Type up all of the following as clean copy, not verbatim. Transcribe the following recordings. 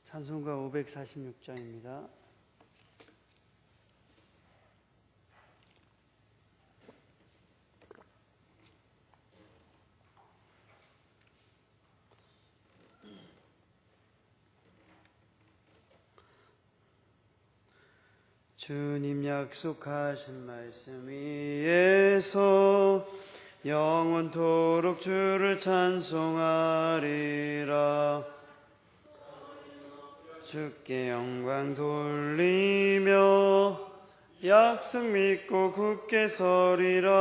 찬송가 546장입니다. 주님 약속하신 말씀 위에서 영원토록 주를 찬송하리라. 주께 영광 돌리며 약속 믿고 굳게 서리라.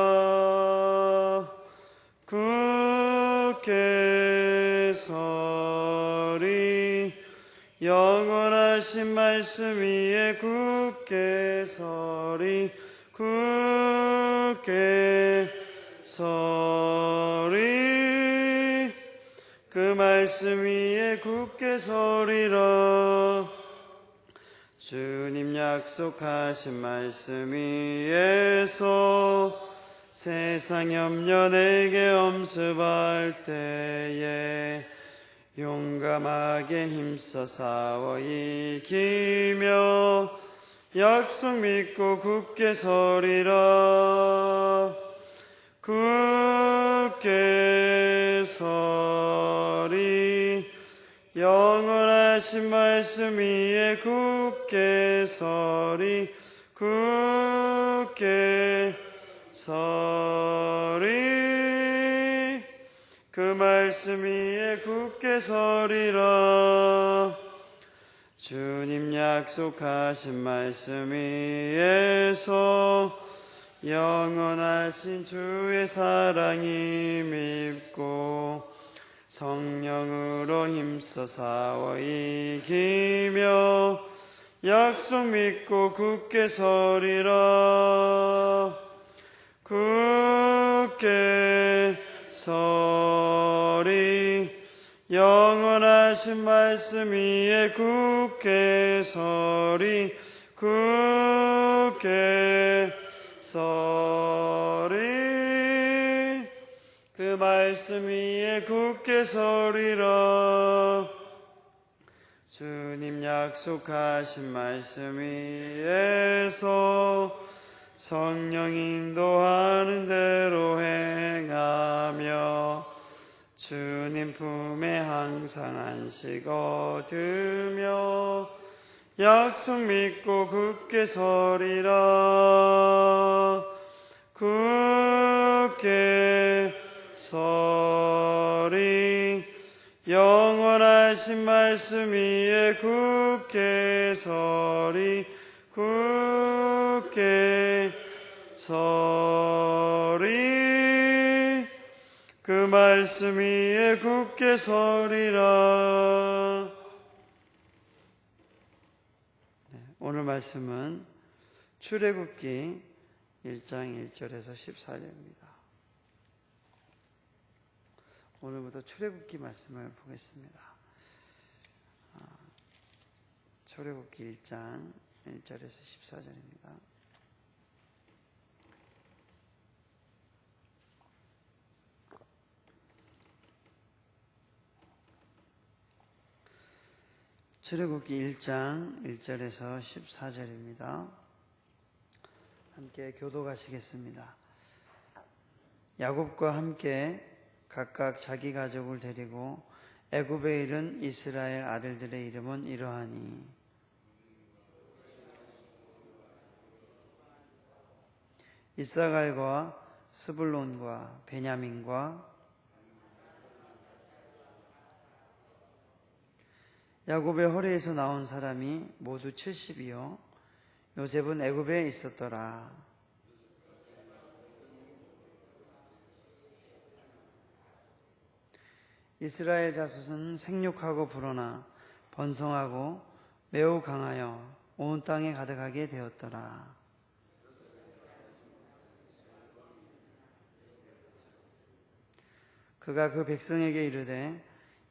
굳게 서리 영원하신 말씀 위에 굳게 서리. 굳게 서리 그 말씀 위에 굳게 서리라. 주님 약속하신 말씀 위에서 세상 염려 내게 엄습할 때에 용감하게 힘써 싸워 이기며 약속 믿고 굳게 서리라. 굳게 서리 영원하신 말씀 위에 굳게 서리. 굳게 서리 그 말씀 위에 굳게 서리라. 주님 약속하신 말씀 위에서 영원하신 주의 사랑이 밉고 성령으로 힘써 싸워 이기며 약속 믿고 굳게 서리라. 굳게 서리 영원하신 말씀 위에 굳게 서리. 굳게 서리 그 말씀 위에 굳게 서리라. 주님 약속하신 말씀 위에서 성령 인도하는 대로 행하며 주님 품에 항상 안식 얻으며 약속 믿고 굳게 서리라. 굳게 서리 영원하신 말씀 위에 굳게 서리. 굳게 서리 그 말씀 위에 굳게 서리라. 오늘 말씀은 출애굽기 1장 1절에서 14절입니다. 오늘부터 출애굽기 말씀을 보겠습니다. 출애굽기 1장 1절에서 14절입니다. 출애굽기 1장 1절에서 14절입니다. 함께 교독하시겠습니다. 야곱과 함께 각각 자기 가족을 데리고 애굽에 이른 이스라엘 아들들의 이름은 이러하니 이사갈과 스불론과 베냐민과 야곱의 허리에서 나온 사람이 모두 70이요 요셉은 애굽에 있었더라. 이스라엘 자손은 생육하고 불어나 번성하고 매우 강하여 온 땅에 가득하게 되었더라. 그가 그 백성에게 이르되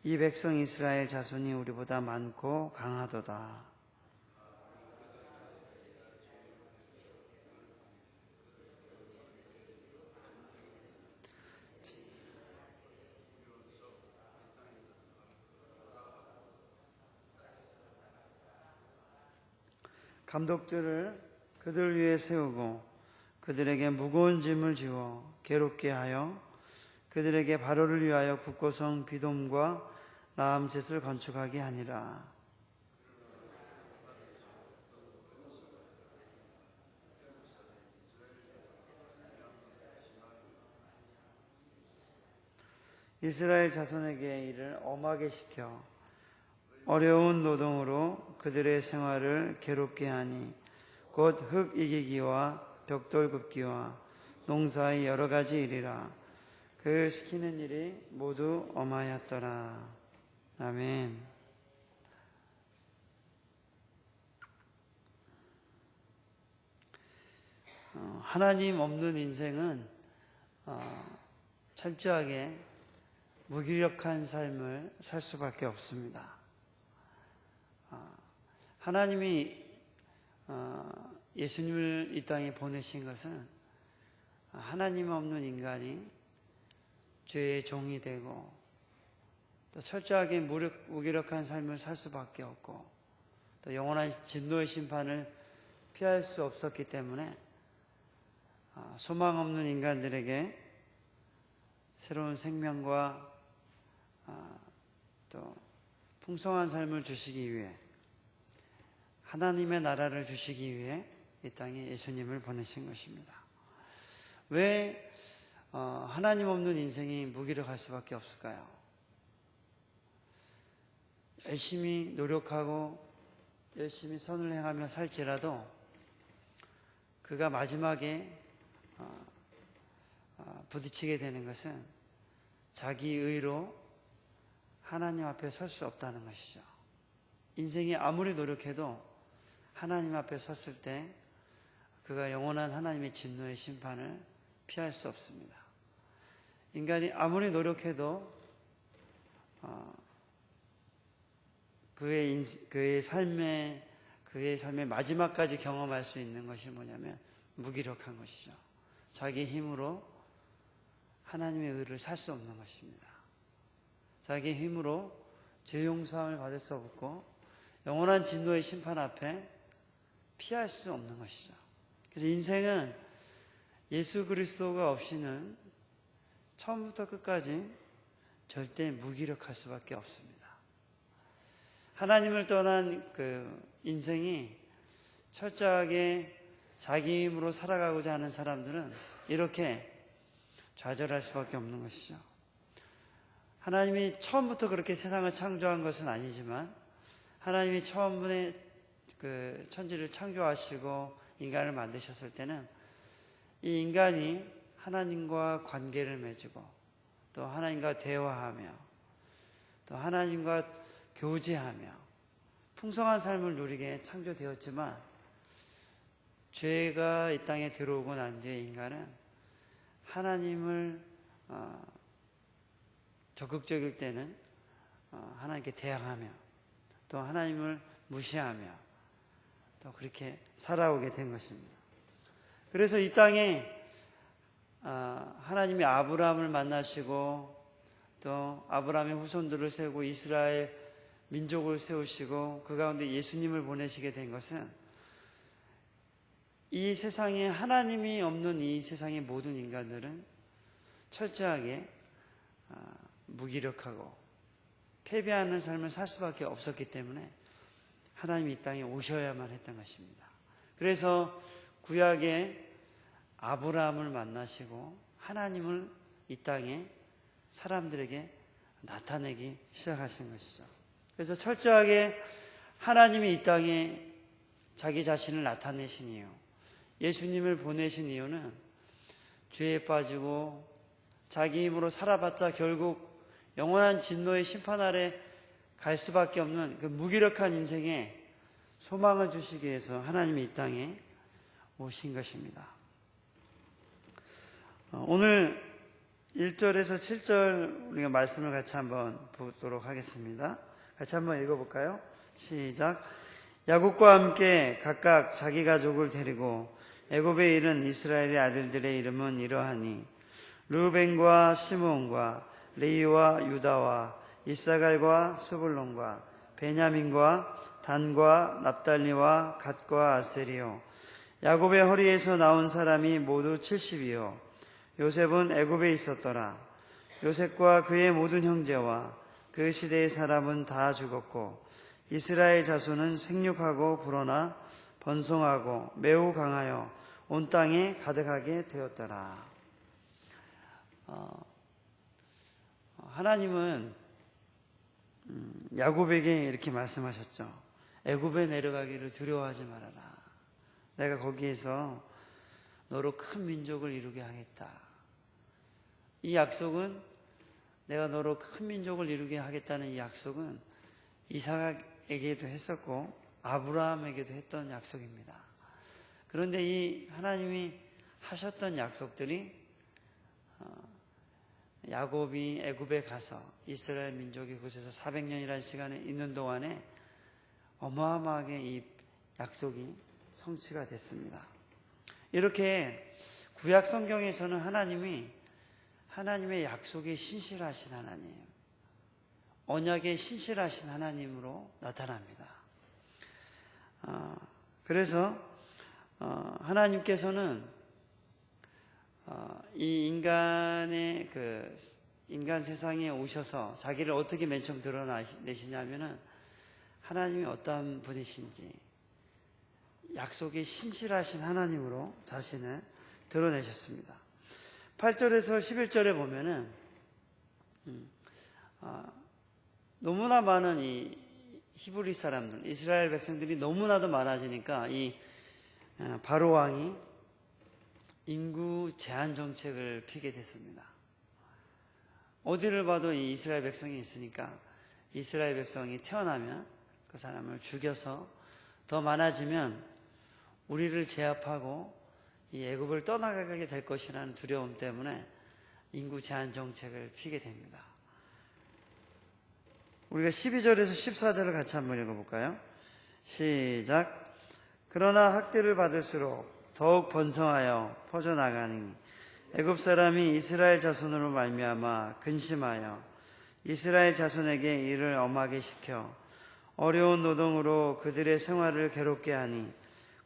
이 백성 이스라엘 자손이 우리보다 많고 강하도다. 감독들을 그들 위에 세우고 그들에게 무거운 짐을 지워 괴롭게 하여 그들에게 바로를 위하여 국고성 비돔과 라암셋을 건축하게 하니라. 이스라엘 자손에게 이를 엄하게 시켜 어려운 노동으로 그들의 생활을 괴롭게 하니 곧 흙 이기기와 벽돌 굽기와 농사의 여러 가지 일이라. 그 시키는 일이 모두 엄하였더라. 아멘. 하나님 없는 인생은 철저하게 무기력한 삶을 살 수밖에 없습니다. 하나님이 예수님을 이 땅에 보내신 것은 하나님 없는 인간이 죄의 종이 되고 또 철저하게 무기력한 삶을 살 수밖에 없고 또 영원한 진노의 심판을 피할 수 없었기 때문에 소망 없는 인간들에게 새로운 생명과 또 풍성한 삶을 주시기 위해 하나님의 나라를 주시기 위해 이 땅에 예수님을 보내신 것입니다. 왜 하나님 없는 인생이 무기력할 수밖에 없을까요? 열심히 노력하고 열심히 선을 행하며 살지라도 그가 마지막에 부딪히게 되는 것은 자기 의로 하나님 앞에 설 수 없다는 것이죠. 인생이 아무리 노력해도 하나님 앞에 섰을 때 그가 영원한 하나님의 진노의 심판을 피할 수 없습니다. 인간이 아무리 노력해도 그의 삶의 마지막까지 경험할 수 있는 것이 뭐냐면 무기력한 것이죠. 자기 힘으로 하나님의 의를 살 수 없는 것입니다. 자기 힘으로 죄 용서함을 받을 수 없고 영원한 진노의 심판 앞에 피할 수 없는 것이죠. 그래서 인생은 예수 그리스도가 없이는 처음부터 끝까지 절대 무기력할 수밖에 없습니다. 하나님을 떠난 그 인생이 철저하게 자기 힘으로 살아가고자 하는 사람들은 이렇게 좌절할 수밖에 없는 것이죠. 하나님이 처음부터 그렇게 세상을 창조한 것은 아니지만 하나님이 처음에 그 천지를 창조하시고 인간을 만드셨을 때는 이 인간이 하나님과 관계를 맺고 또 하나님과 대화하며 또 하나님과 교제하며 풍성한 삶을 누리게 창조되었지만 죄가 이 땅에 들어오고 난 뒤에 인간은 하나님을 적극적일 때는 하나님께 대항하며 또 하나님을 무시하며 또 그렇게 살아오게 된 것입니다. 그래서 이 땅에 하나님이 아브라함을 만나시고 또 아브라함의 후손들을 세우고 이스라엘 민족을 세우시고 그 가운데 예수님을 보내시게 된 것은 이 세상에 하나님이 없는 이 세상의 모든 인간들은 철저하게 무기력하고 패배하는 삶을 살 수밖에 없었기 때문에 하나님이 이 땅에 오셔야만 했던 것입니다. 그래서 구약에 아브라함을 만나시고 하나님을 이 땅에 사람들에게 나타내기 시작하신 것이죠. 그래서 철저하게 하나님이 이 땅에 자기 자신을 나타내신 이유, 예수님을 보내신 이유는 죄에 빠지고 자기 힘으로 살아봤자 결국 영원한 진노의 심판 아래 갈 수밖에 없는 그 무기력한 인생에 소망을 주시기 위해서 하나님이 이 땅에 오신 것입니다. 오늘 1절에서 7절 우리가 말씀을 같이 한번 보도록 하겠습니다. 같이 한번 읽어볼까요? 시작. 야곱과 함께 각각 자기 가족을 데리고 애굽에 이른 이스라엘의 아들들의 이름은 이러하니 르우벤과 시므온과 레위와 유다와 이사갈과 스불론과 베냐민과 단과 납달리와 갓과 아셀이요 야곱의 허리에서 나온 사람이 모두 70이요 요셉은 애굽에 있었더라. 요셉과 그의 모든 형제와 그 시대의 사람은 다 죽었고 이스라엘 자손은 생육하고 불어나 번성하고 매우 강하여 온 땅에 가득하게 되었더라. 하나님은 야곱에게 이렇게 말씀하셨죠. 애굽에 내려가기를 두려워하지 말아라. 내가 거기에서 너로 큰 민족을 이루게 하겠다. 이 약속은 내가 너로 큰 민족을 이루게 하겠다는 이 약속은 이삭에게도 했었고 아브라함에게도 했던 약속입니다. 그런데 이 하나님이 하셨던 약속들이 야곱이 애굽에 가서 이스라엘 민족이 그곳에서 400년이라는 시간에 있는 동안에 어마어마하게 이 약속이 성취가 됐습니다. 이렇게 구약 성경에서는 하나님의 약속에 신실하신 하나님, 언약에 신실하신 하나님으로 나타납니다. 그래서 하나님께서는 이 인간 세상에 오셔서 자기를 어떻게 맨 처음 드러내시냐면은 하나님이 어떠한 분이신지 약속에 신실하신 하나님으로 자신을 드러내셨습니다. 8절에서 11절에 보면은 너무나 많은 이 히브리 사람들, 이스라엘 백성들이 너무나도 많아지니까 이 바로 왕이 인구 제한 정책을 피게 됐습니다. 어디를 봐도 이 이스라엘 백성이 있으니까 이스라엘 백성이 태어나면 그 사람을 죽여서 더 많아지면 우리를 제압하고 이 애굽을 떠나가게 될 것이라는 두려움 때문에 인구 제한 정책을 피게 됩니다. 우리가 12절에서 14절을 같이 한번 읽어볼까요? 시작. 그러나 학대를 받을수록 더욱 번성하여 퍼져나가니 애굽 사람이 이스라엘 자손으로 말미암아 근심하여 이스라엘 자손에게 일을 엄하게 시켜 어려운 노동으로 그들의 생활을 괴롭게 하니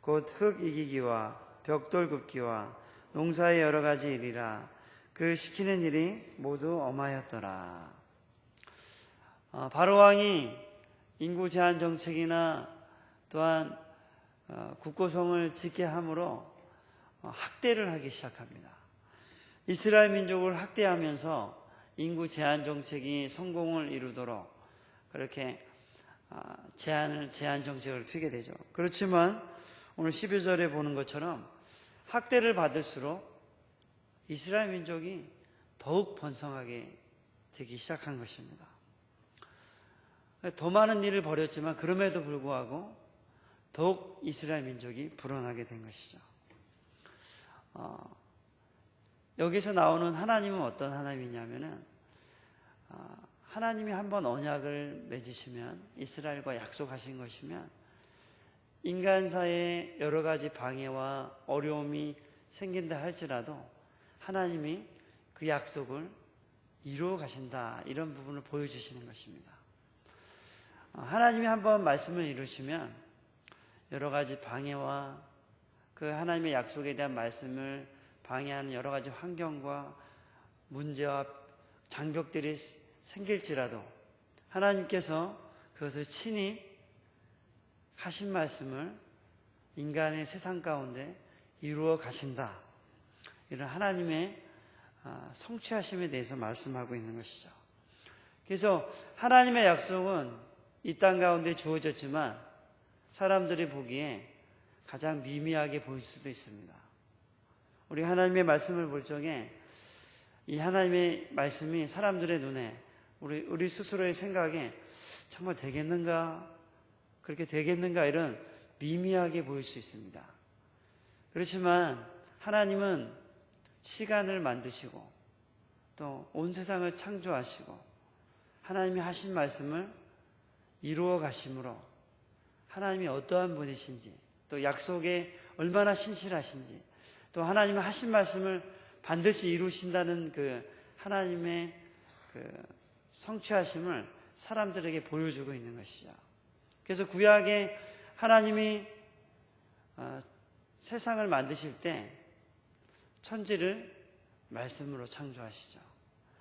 곧 흙 이기기와 벽돌 굽기와 농사의 여러 가지 일이라 그 시키는 일이 모두 엄하였더라. 바로 왕이 인구 제한 정책이나 또한 국고성을 짓게 함으로 학대를 하기 시작합니다. 이스라엘 민족을 학대하면서 인구 제한 정책이 성공을 이루도록 그렇게 제한 정책을 피게 되죠. 그렇지만 오늘 12절에 보는 것처럼 학대를 받을수록 이스라엘 민족이 더욱 번성하게 되기 시작한 것입니다. 더 많은 일을 벌였지만 그럼에도 불구하고 더욱 이스라엘 민족이 불어나게 된 것이죠. 여기서 나오는 하나님은 어떤 하나님이냐면은 하나님이 한번 언약을 맺으시면 이스라엘과 약속하신 것이면 인간사에 여러 가지 방해와 어려움이 생긴다 할지라도 하나님이 그 약속을 이루어 가신다, 이런 부분을 보여주시는 것입니다. 하나님이 한번 말씀을 이루시면 여러 가지 방해와 그 하나님의 약속에 대한 말씀을 방해하는 여러 가지 환경과 문제와 장벽들이 생길지라도 하나님께서 그것을 친히 하신 말씀을 인간의 세상 가운데 이루어 가신다, 이런 하나님의 성취하심에 대해서 말씀하고 있는 것이죠. 그래서 하나님의 약속은 이 땅 가운데 주어졌지만 사람들이 보기에 가장 미미하게 보일 수도 있습니다. 우리 하나님의 말씀을 볼 적에 이 하나님의 말씀이 사람들의 눈에 우리 스스로의 생각에 정말 되겠는가, 그렇게 되겠는가, 이런 미미하게 보일 수 있습니다. 그렇지만 하나님은 시간을 만드시고 또 온 세상을 창조하시고 하나님이 하신 말씀을 이루어 가심으로 하나님이 어떠한 분이신지, 또 약속에 얼마나 신실하신지, 또 하나님이 하신 말씀을 반드시 이루신다는 그 하나님의 그 성취하심을 사람들에게 보여주고 있는 것이죠. 그래서 구약에 하나님이 세상을 만드실 때 천지를 말씀으로 창조하시죠.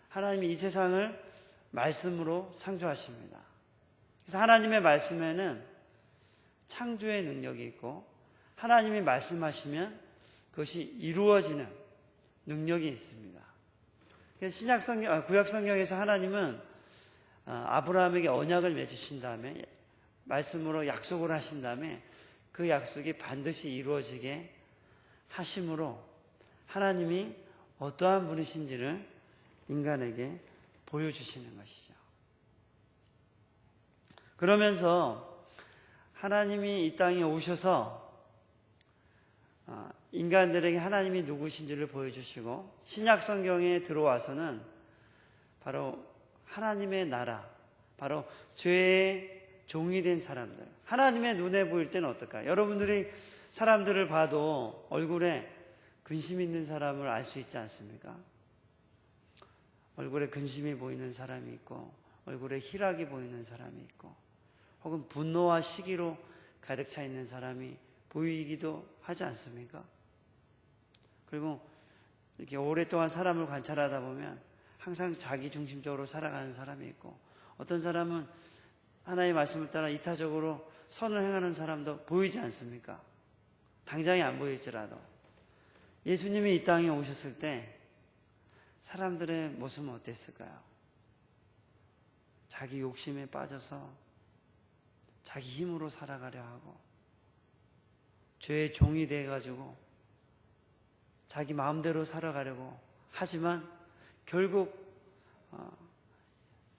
하나님이 이 세상을 말씀으로 창조하십니다. 그래서 하나님의 말씀에는 창조의 능력이 있고 하나님이 말씀하시면 그것이 이루어지는 능력이 있습니다. 그래서 구약 성경에서 하나님은 아브라함에게 언약을 맺으신 다음에 말씀으로 약속을 하신 다음에 그 약속이 반드시 이루어지게 하심으로 하나님이 어떠한 분이신지를 인간에게 보여주시는 것이죠. 그러면서 하나님이 이 땅에 오셔서 인간들에게 하나님이 누구신지를 보여주시고 신약 성경에 들어와서는 바로 하나님의 나라, 바로 죄의 종이 된 사람들, 하나님의 눈에 보일 때는 어떨까요? 여러분들이 사람들을 봐도 얼굴에 근심 있는 사람을 알 수 있지 않습니까? 얼굴에 근심이 보이는 사람이 있고 얼굴에 희락이 보이는 사람이 있고 혹은 분노와 시기로 가득 차 있는 사람이 보이기도 하지 않습니까? 그리고 이렇게 오랫동안 사람을 관찰하다 보면 항상 자기 중심적으로 살아가는 사람이 있고 어떤 사람은 하나님의 말씀을 따라 이타적으로 선을 행하는 사람도 보이지 않습니까? 당장에 안 보일지라도 예수님이 이 땅에 오셨을 때 사람들의 모습은 어땠을까요? 자기 욕심에 빠져서 자기 힘으로 살아가려 하고 죄의 종이 돼가지고 자기 마음대로 살아가려고 하지만 결국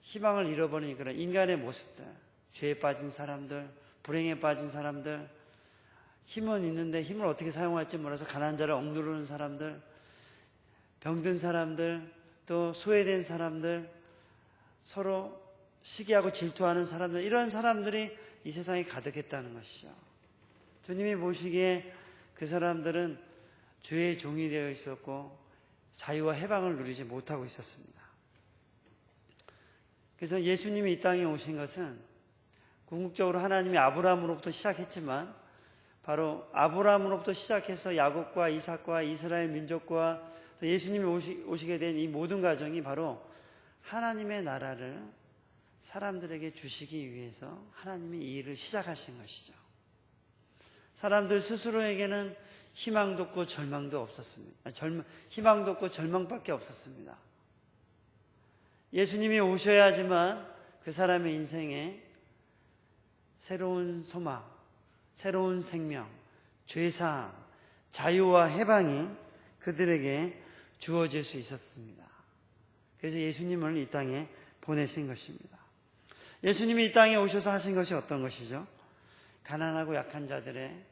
희망을 잃어버린 그런 인간의 모습들, 죄에 빠진 사람들, 불행에 빠진 사람들, 힘은 있는데 힘을 어떻게 사용할지 몰라서 가난한 자를 억누르는 사람들, 병든 사람들, 또 소외된 사람들, 서로 시기하고 질투하는 사람들, 이런 사람들이 이 세상에 가득했다는 것이죠. 주님이 보시기에 그 사람들은 죄의 종이 되어 있었고 자유와 해방을 누리지 못하고 있었습니다. 그래서 예수님이 이 땅에 오신 것은 궁극적으로 하나님이 아브라함으로부터 시작했지만 바로 아브라함으로부터 시작해서 야곱과 이삭과 이스라엘 민족과 또 예수님이 오시게 된 이 모든 과정이 바로 하나님의 나라를 사람들에게 주시기 위해서 하나님이 이 일을 시작하신 것이죠. 사람들 스스로에게는 희망도 없고 절망도 없었습니다. 희망도 없고 절망밖에 없었습니다. 예수님이 오셔야지만 그 사람의 인생에 새로운 소망, 새로운 생명, 죄사함, 자유와 해방이 그들에게 주어질 수 있었습니다. 그래서 예수님을 이 땅에 보내신 것입니다. 예수님이 이 땅에 오셔서 하신 것이 어떤 것이죠? 가난하고 약한 자들의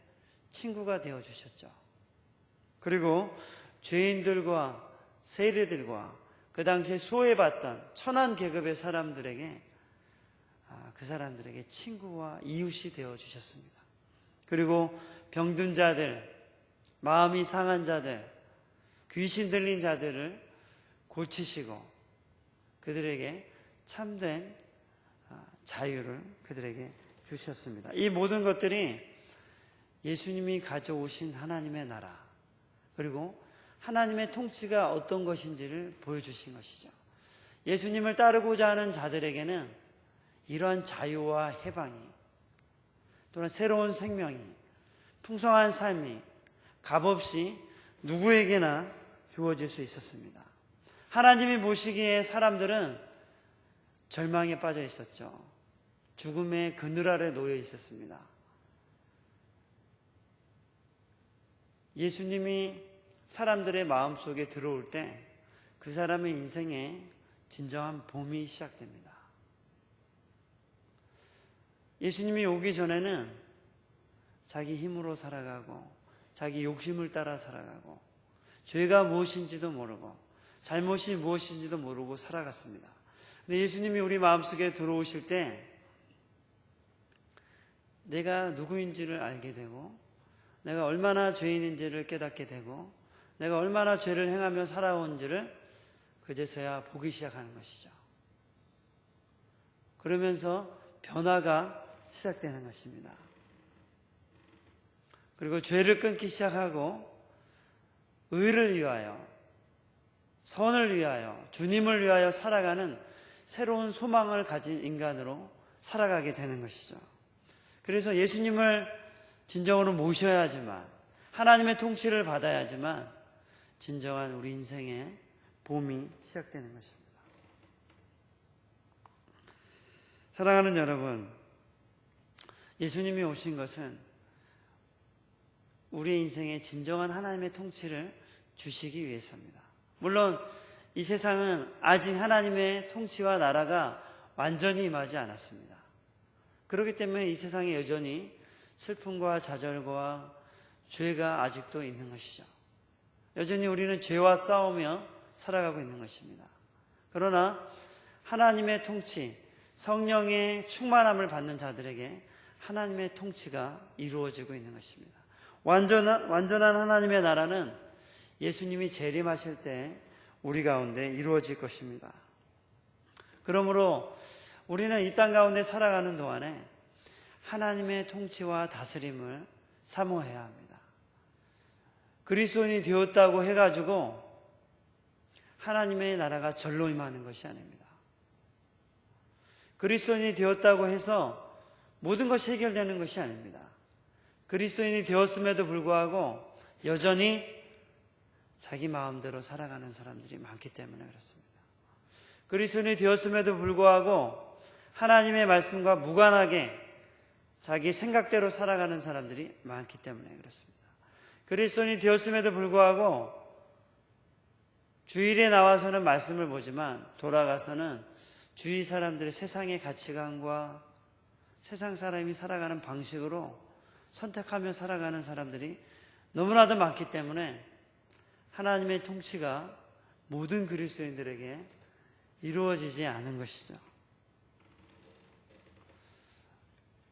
친구가 되어주셨죠. 그리고 죄인들과 세리들과 그 당시에 소외받던 천한 계급의 사람들에게 그 사람들에게 친구와 이웃이 되어주셨습니다. 그리고 병든 자들, 마음이 상한 자들, 귀신 들린 자들을 고치시고 그들에게 참된 자유를 그들에게 주셨습니다. 이 모든 것들이 예수님이 가져오신 하나님의 나라 그리고 하나님의 통치가 어떤 것인지를 보여주신 것이죠. 예수님을 따르고자 하는 자들에게는 이러한 자유와 해방이 또는 새로운 생명이 풍성한 삶이 값없이 누구에게나 주어질 수 있었습니다. 하나님이 보시기에 사람들은 절망에 빠져 있었죠. 죽음의 그늘 아래 놓여 있었습니다. 예수님이 사람들의 마음속에 들어올 때 그 사람의 인생에 진정한 봄이 시작됩니다. 예수님이 오기 전에는 자기 힘으로 살아가고 자기 욕심을 따라 살아가고 죄가 무엇인지도 모르고 잘못이 무엇인지도 모르고 살아갔습니다. 근데 예수님이 우리 마음속에 들어오실 때 내가 누구인지를 알게 되고 내가 얼마나 죄인인지를 깨닫게 되고 내가 얼마나 죄를 행하며 살아온지를 그제서야 보기 시작하는 것이죠. 그러면서 변화가 시작되는 것입니다. 그리고 죄를 끊기 시작하고 의를 위하여, 선을 위하여, 주님을 위하여 살아가는 새로운 소망을 가진 인간으로 살아가게 되는 것이죠. 그래서 예수님을 진정으로 모셔야지만, 하나님의 통치를 받아야지만 진정한 우리 인생의 봄이 시작되는 것입니다. 사랑하는 여러분, 예수님이 오신 것은 우리의 인생에 진정한 하나님의 통치를 주시기 위해서입니다. 물론 이 세상은 아직 하나님의 통치와 나라가 완전히 임하지 않았습니다. 그렇기 때문에 이 세상에 여전히 슬픔과 좌절과 죄가 아직도 있는 것이죠. 여전히 우리는 죄와 싸우며 살아가고 있는 것입니다. 그러나 하나님의 통치, 성령의 충만함을 받는 자들에게 하나님의 통치가 이루어지고 있는 것입니다. 완전한 하나님의 나라는 예수님이 재림하실 때 우리 가운데 이루어질 것입니다. 그러므로 우리는 이 땅 가운데 살아가는 동안에 하나님의 통치와 다스림을 사모해야 합니다. 그리스도인이 되었다고 해가지고 하나님의 나라가 절로 임하는 것이 아닙니다. 그리스도인이 되었다고 해서 모든 것이 해결되는 것이 아닙니다. 그리스도인이 되었음에도 불구하고 여전히 자기 마음대로 살아가는 사람들이 많기 때문에 그렇습니다. 그리스도인이 되었음에도 불구하고 하나님의 말씀과 무관하게 자기 생각대로 살아가는 사람들이 많기 때문에 그렇습니다. 그리스도인이 되었음에도 불구하고 주일에 나와서는 말씀을 보지만 돌아가서는 주위 사람들의 세상의 가치관과 세상 사람이 살아가는 방식으로 선택하며 살아가는 사람들이 너무나도 많기 때문에 하나님의 통치가 모든 그리스도인들에게 이루어지지 않은 것이죠.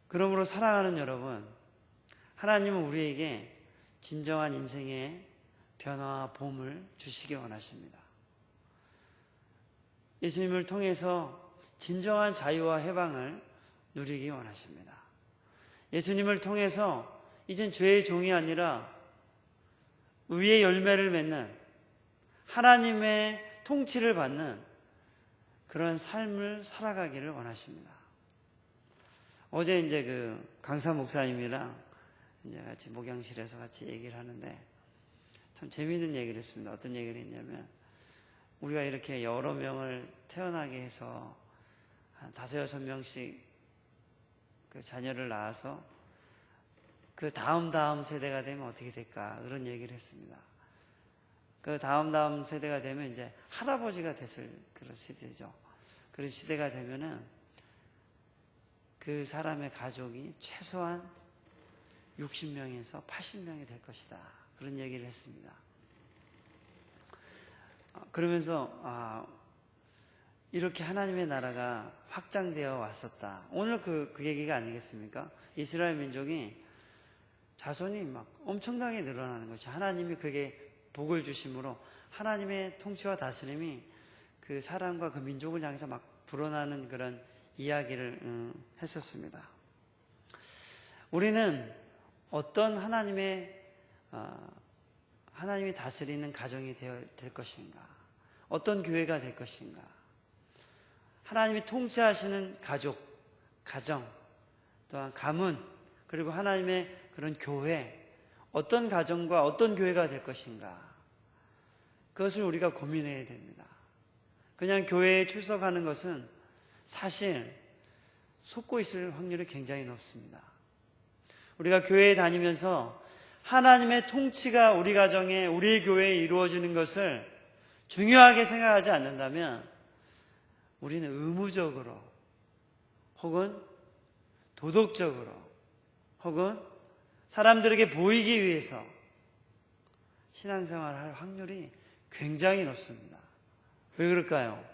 그러므로 사랑하는 여러분, 하나님은 우리에게 진정한 인생의 변화와 봄을 주시기 원하십니다. 예수님을 통해서 진정한 자유와 해방을 누리기 원하십니다. 예수님을 통해서 이젠 죄의 종이 아니라 의의 열매를 맺는 하나님의 통치를 받는 그런 삶을 살아가기를 원하십니다. 어제 이제 강사 목사님이랑 이제 같이 목양실에서 같이 얘기를 하는데 참 재미있는 얘기를 했습니다. 어떤 얘기를 했냐면 우리가 이렇게 여러 명을 태어나게 해서 한 5-6명씩 그 자녀를 낳아서 그 다음 세대가 되면 어떻게 될까 그런 얘기를 했습니다. 그 다음 세대가 되면 이제 할아버지가 됐을 그런 시대죠. 그런 시대가 되면은 그 사람의 가족이 최소한 60명에서 80명이 될 것이다. 그런 얘기를 했습니다. 그러면서 이렇게 하나님의 나라가 확장되어 왔었다. 오늘 그 얘기가 아니겠습니까? 이스라엘 민족이 자손이 막 엄청나게 늘어나는 것이 하나님이 그게 복을 주심으로 하나님의 통치와 다스림이 그 사람과 그 민족을 향해서 막 불어나는 그런 이야기를 했었습니다. 우리는 어떤 하나님이 다스리는 가정이 될 것인가? 어떤 교회가 될 것인가? 하나님이 통치하시는 가정, 또한 가문, 그리고 하나님의 그런 교회, 어떤 가정과 어떤 교회가 될 것인가? 그것을 우리가 고민해야 됩니다. 그냥 교회에 출석하는 것은 사실 속고 있을 확률이 굉장히 높습니다. 우리가 교회에 다니면서 하나님의 통치가 우리 가정에, 우리 교회에 이루어지는 것을 중요하게 생각하지 않는다면 우리는 의무적으로 혹은 도덕적으로 혹은 사람들에게 보이기 위해서 신앙생활을 할 확률이 굉장히 높습니다. 왜 그럴까요?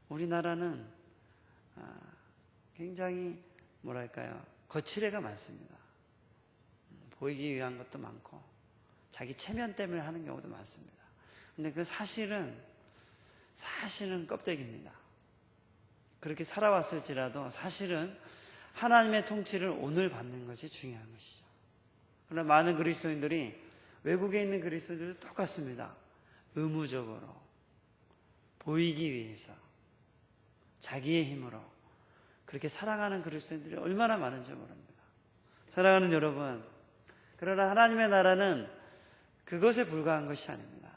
우리나라는 굉장히 거칠애가 많습니다. 보이기 위한 것도 많고 자기 체면 때문에 하는 경우도 많습니다. 근데 그 사실은 껍데기입니다. 그렇게 살아왔을지라도 사실은 하나님의 통치를 오늘 받는 것이 중요한 것이죠. 그러나 많은 그리스도인들이, 외국에 있는 그리스도인들도 똑같습니다. 의무적으로 보이기 위해서 자기의 힘으로 그렇게 살아가는 그리스도인들이 얼마나 많은지 모릅니다. 사랑하는 여러분, 그러나 하나님의 나라는 그것에 불과한 것이 아닙니다.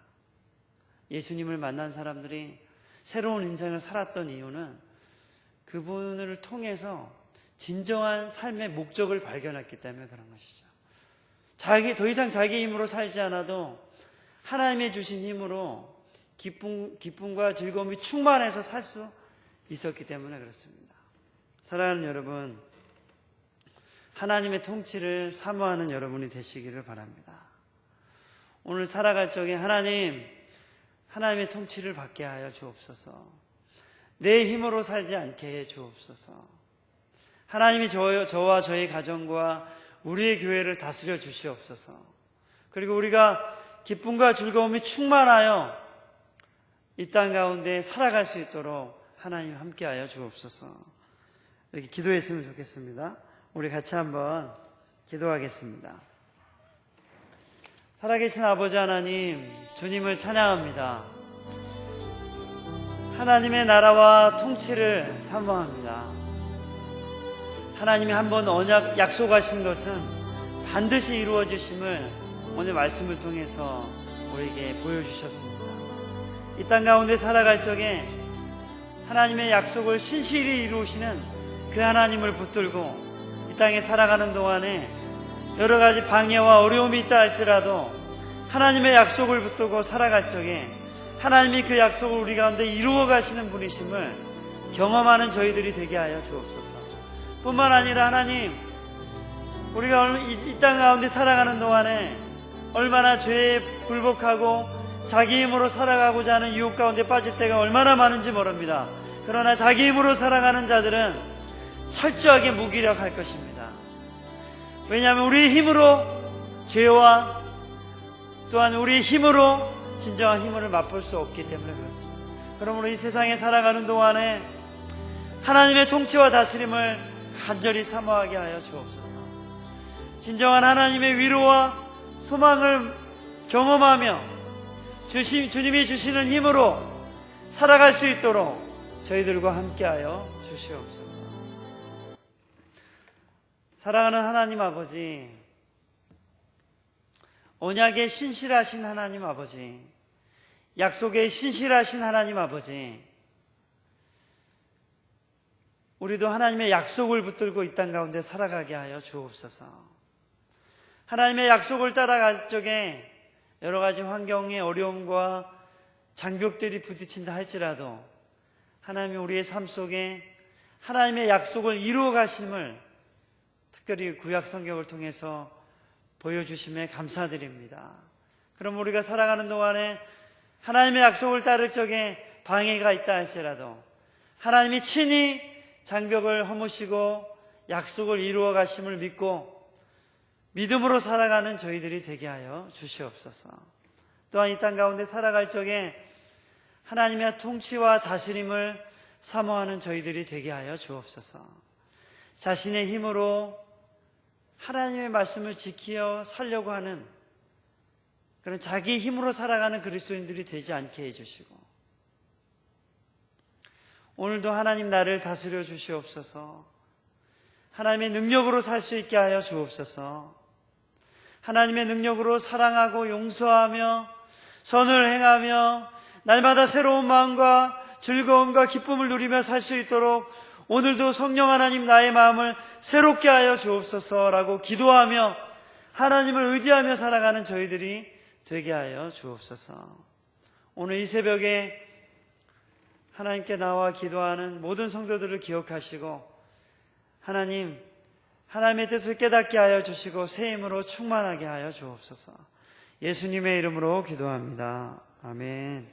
예수님을 만난 사람들이 새로운 인생을 살았던 이유는 그분을 통해서 진정한 삶의 목적을 발견했기 때문에 그런 것이죠. 더 이상 자기 힘으로 살지 않아도 하나님의 주신 힘으로 기쁨과 즐거움이 충만해서 살 수 있었기 때문에 그렇습니다. 사랑하는 여러분, 하나님의 통치를 사모하는 여러분이 되시기를 바랍니다. 오늘 살아갈 적에 하나님의 통치를 받게 하여 주옵소서. 내 힘으로 살지 않게 해 주옵소서. 하나님이 저와 저희 가정과 우리의 교회를 다스려 주시옵소서. 그리고 우리가 기쁨과 즐거움이 충만하여 이 땅 가운데 살아갈 수 있도록 하나님 함께하여 주옵소서. 이렇게 기도했으면 좋겠습니다. 우리 같이 한번 기도하겠습니다. 살아계신 아버지 하나님, 주님을 찬양합니다. 하나님의 나라와 통치를 사모합니다. 하나님이 한번 약속하신 것은 반드시 이루어지심을 오늘 말씀을 통해서 우리에게 보여주셨습니다. 이 땅 가운데 살아갈 적에 하나님의 약속을 신실히 이루시는 그 하나님을 붙들고 이 땅에 살아가는 동안에 여러 가지 방해와 어려움이 있다 할지라도 하나님의 약속을 붙들고 살아갈 적에 하나님이 그 약속을 우리 가운데 이루어 가시는 분이심을 경험하는 저희들이 되게 하여 주옵소서. 뿐만 아니라 하나님, 우리가 이 땅 가운데 살아가는 동안에 얼마나 죄에 굴복하고 자기 힘으로 살아가고자 하는 유혹 가운데 빠질 때가 얼마나 많은지 모릅니다. 그러나 자기 힘으로 살아가는 자들은 철저하게 무기력할 것입니다. 왜냐하면 우리의 힘으로 죄와 또한 우리의 힘으로 진정한 힘을 맛볼 수 없기 때문에 그렇습니다. 그러므로 이 세상에 살아가는 동안에 하나님의 통치와 다스림을 간절히 사모하게 하여 주옵소서. 진정한 하나님의 위로와 소망을 경험하며 주님이 주시는 힘으로 살아갈 수 있도록 저희들과 함께하여 주시옵소서. 사랑하는 하나님 아버지, 언약에 신실하신 하나님 아버지, 약속에 신실하신 하나님 아버지, 우리도 하나님의 약속을 붙들고 이 땅 가운데 살아가게 하여 주옵소서. 하나님의 약속을 따라갈 적에 여러 가지 환경의 어려움과 장벽들이 부딪힌다 할지라도 하나님이 우리의 삶 속에 하나님의 약속을 이루어 가심을 특별히 구약 성경을 통해서 보여주심에 감사드립니다. 그럼 우리가 살아가는 동안에 하나님의 약속을 따를 적에 방해가 있다 할지라도 하나님이 친히 장벽을 허무시고 약속을 이루어 가심을 믿고 믿음으로 살아가는 저희들이 되게 하여 주시옵소서. 또한 이 땅 가운데 살아갈 적에 하나님의 통치와 다스림을 사모하는 저희들이 되게 하여 주옵소서. 자신의 힘으로 하나님의 말씀을 지키어 살려고 하는 그런 자기 힘으로 살아가는 그리스도인들이 되지 않게 해주시고, 오늘도 하나님 나를 다스려 주시옵소서. 하나님의 능력으로 살 수 있게 하여 주옵소서. 하나님의 능력으로 사랑하고 용서하며 선을 행하며 날마다 새로운 마음과 즐거움과 기쁨을 누리며 살 수 있도록 오늘도 성령 하나님 나의 마음을 새롭게 하여 주옵소서라고 기도하며 하나님을 의지하며 살아가는 저희들이 되게 하여 주옵소서. 오늘 이 새벽에 하나님께 나와 기도하는 모든 성도들을 기억하시고 하나님의 뜻을 깨닫게 하여 주시고 새 힘으로 충만하게 하여 주옵소서. 예수님의 이름으로 기도합니다. 아멘.